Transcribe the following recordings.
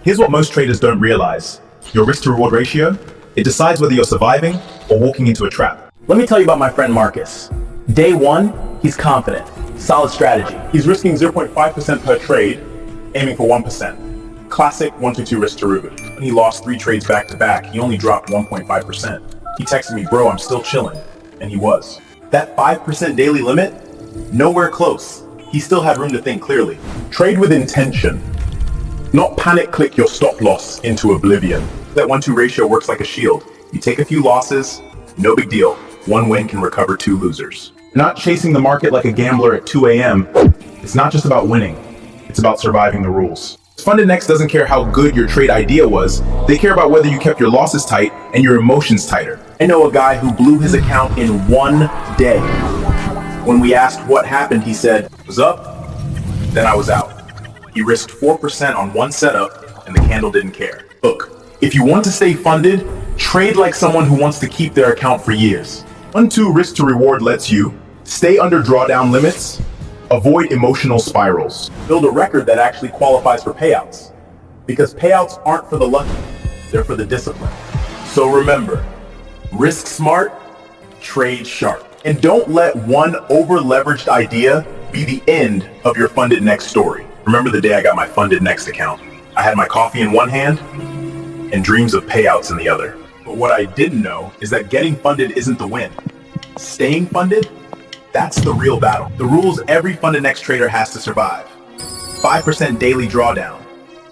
Here's what most traders don't realize. Your risk to reward ratio, it decides whether you're surviving or walking into a trap. Let me tell you about my friend Marcus. Day one, he's confident. Solid strategy. He's risking 0.5% per trade, aiming for 1%. Classic 1-2 risk derivative. When he lost 3 trades back to back, he only dropped 1.5%. He texted me, bro, I'm still chilling. And he was. That 5% daily limit? Nowhere close. He still had room to think clearly. Trade with intention. Not panic click your stop loss into oblivion. That 1-2 ratio works like a shield. You take a few losses, no big deal. 1 win can recover 2 losers. You're not chasing the market like a gambler at 2 a.m. It's not just about winning. It's about surviving the rules. FundedNext doesn't care how good your trade idea was. They care about whether you kept your losses tight and your emotions tighter. I know a guy who blew his account in 1 day. When we asked what happened, he said, "I was up, then I was out." He risked 4% on 1 setup, and the candle didn't care. Look, if you want to stay funded, trade like someone who wants to keep their account for years. 1-2 risk to reward lets you stay under drawdown limits, avoid emotional spirals. Build a record that actually qualifies for payouts. Because payouts aren't for the lucky, they're for the discipline. So remember, risk smart, trade sharp. And don't let one over-leveraged idea be the end of your FundedNext story. Remember the day I got my FundedNext account? I had my coffee in one hand and dreams of payouts in the other. But what I didn't know is that getting funded isn't the win. Staying funded, that's the real battle. The rules every FundedNext trader has to survive. 5% daily drawdown,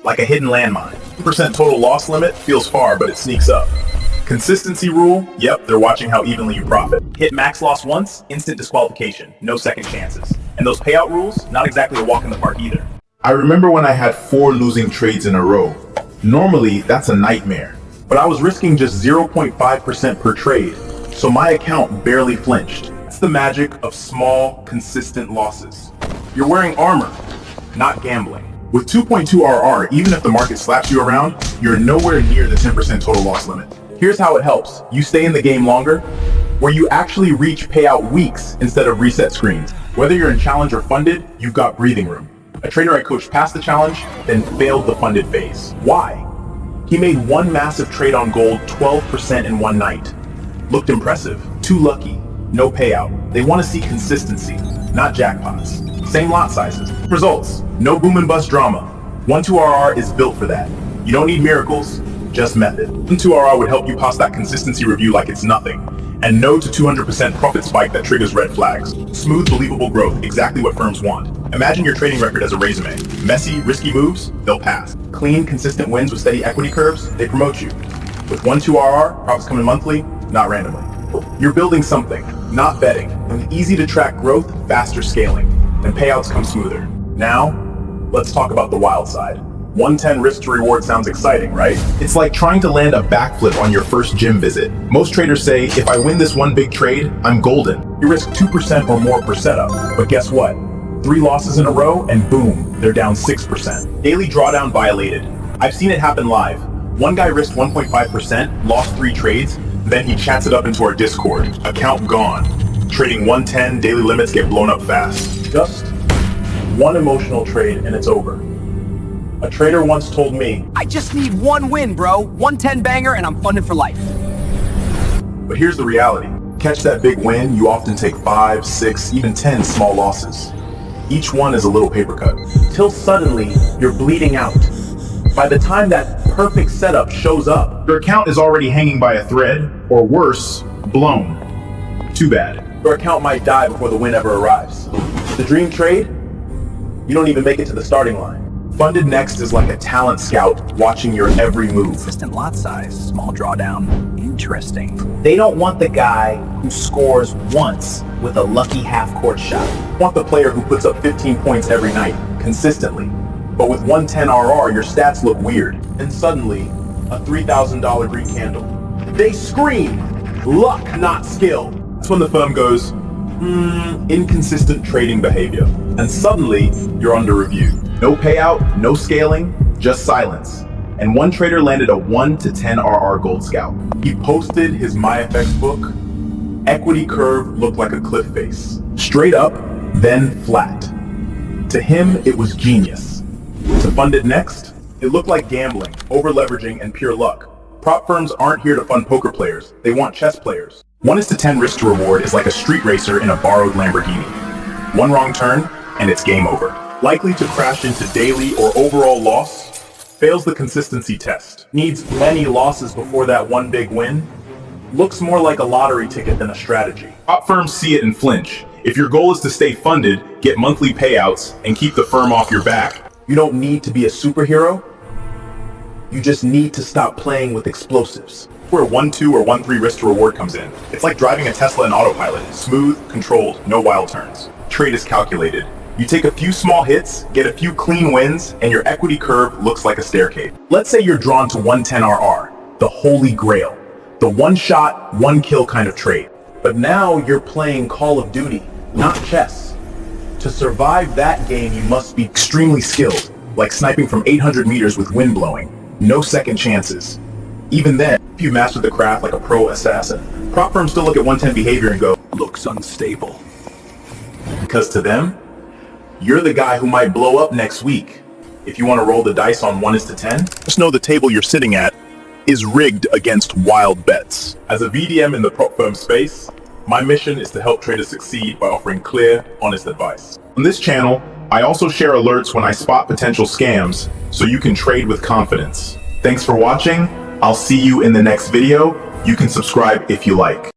like a hidden landmine. 2% total loss limit feels far, but it sneaks up. Consistency rule, yep, they're watching how evenly you profit. Hit max loss once, instant disqualification, no second chances. And those payout rules, not exactly a walk in the park either. I remember when I had 4 losing trades in a row. Normally, that's a nightmare. But I was risking just 0.5% per trade, so my account barely flinched. That's the magic of small, consistent losses. You're wearing armor, not gambling. With 2.2 RR, even if the market slaps you around, you're nowhere near the 10% total loss limit. Here's how it helps. You stay in the game longer, where you actually reach payout weeks instead of reset screens. Whether you're in challenge or funded, you've got breathing room. A trader I coached passed the challenge, then failed the funded phase. Why? He made 1 massive trade on gold 12% in 1 night. Looked impressive, too lucky, no payout. They want to see consistency, not jackpots. Same lot sizes. Results, no boom and bust drama. 1-2 RR is built for that. You don't need miracles, just method. 1-2 RR would help you pass that consistency review like it's nothing. And no to 200% profit spike that triggers red flags. Smooth, believable growth, exactly what firms want. Imagine your trading record as a resume. Messy, risky moves, they'll pass. Clean, consistent wins with steady equity curves, they promote you. With 1-2 RR, profits come in monthly, not randomly. You're building something, not betting. And easy to track growth, faster scaling. And payouts come smoother. Now, let's talk about the wild side. 110 risk to reward sounds exciting, right? It's like trying to land a backflip on your first gym visit. Most traders say, if I win this one big trade, I'm golden. You risk 2% or more per setup, but guess what? 3 losses in a row and boom, they're down 6%. Daily drawdown violated. I've seen it happen live. One guy risked 1.5%, lost 3 trades, then he chats it up into our Discord. Account gone. Trading 110, daily limits get blown up fast. Just one emotional trade and it's over. A trader once told me, I just need 1 win, bro. 110 banger and I'm funded for life. But here's the reality. Catch that big win, you often take 5, 6, even 10 small losses. Each one is a little paper cut. Till suddenly, you're bleeding out. By the time that perfect setup shows up, Your account is already hanging by a thread, or worse, blown. Too bad. your account might die before the win ever arrives. The dream trade? You don't even make it to the starting line. FundedNext is like a talent scout watching your every move. Consistent lot size, small drawdown. Interesting. They don't want the guy who scores once with a lucky half-court shot. You want the player who puts up 15 points every night, consistently. But with 110 RR, your stats look weird. And suddenly, a $3,000 green candle. They scream, luck, not skill. That's when the firm goes, inconsistent trading behavior. And suddenly, you're under review. No payout, no scaling, just silence. And one trader landed a 1 to 10 RR Gold Scout. He posted his MyFX book. Equity curve looked like a cliff face. Straight up, then flat. To him, it was genius. To FundedNext, it It looked like gambling, over-leveraging, and pure luck. Prop firms aren't here to fund poker players. They want chess players. 1:10 risk to reward is like a street racer in a borrowed Lamborghini. One wrong turn, and it's game over. Likely to crash into daily or overall loss, fails the consistency test. Needs many losses before that one big win. Looks more like a lottery ticket than a strategy. Prop firms see it and flinch. If your goal is to stay funded, get monthly payouts, and keep the firm off your back, You don't need to be a superhero. You just need to stop playing with explosives. Where 1-2 or 1-3 risk to reward comes in. It's like driving a Tesla in autopilot. Smooth, controlled, no wild turns. Trade is calculated. You take a few small hits, get a few clean wins, and your equity curve looks like a staircase. Let's say you're drawn to 110 RR, the holy grail. The one shot, one kill kind of trade. But now you're playing Call of Duty, not chess. To survive that game, you must be Extremely skilled, like sniping from 800 meters with wind blowing. No second chances. Even then, if you mastered the craft like a pro assassin, prop firms still look at 110 behavior and go, looks unstable. Because to them, you're the guy who might blow up next week. If you want to roll the dice on 1:10, just know the table you're sitting at is rigged against wild bets. As a VDM in the prop firm space, my mission is to help traders succeed by offering clear, honest advice. on this channel, I also share alerts when I spot potential scams, so you can trade with confidence. Thanks for watching. I'll see you in the next video. You can subscribe if you like.